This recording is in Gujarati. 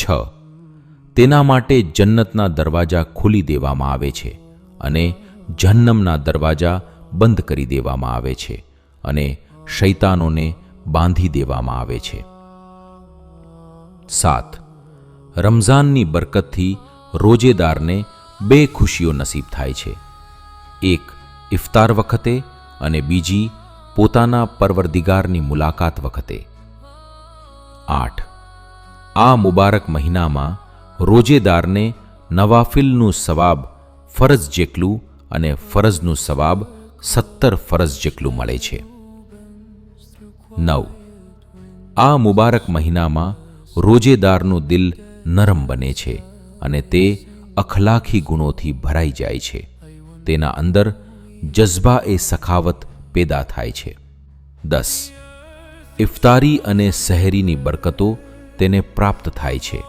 6. તેના માટે જન્નતના દરવાજા ખોલી દેવામાં આવે છે અને જહન્નમના દરવાજા બંધ કરી દેવામાં આવે છે અને શૈતાનોને બાંધી દેવામાં આવે છે. 7. રમઝાનની બરકતથી રોજેદારને 2 ખુશીઓ નસીબ થાય છે. એક ઇફતાર વખતે અને બીજી પોતાના પરવરદિગારની મુલાકાત વખતે. 8. આ મુબારક મહિનામાં રોજેદારને નવાફિલનું સવાબ ફરજ જેટલું અને ફરજનું સવાબ 70 ફરજ જેટલું મળે છે. 9. આ મુબારક મહિનામાં રોજેદારનું દિલ નરમ બને છે અને તે અખલાકી ગુણોથી ભરાઈ જાય છે. તેના અંદર જઝ્બા-એ સખાવત પેદા થાય છે. 10. ઇફતારી અને સહેરીની બરકતો તેને પ્રાપ્ત થાય છે.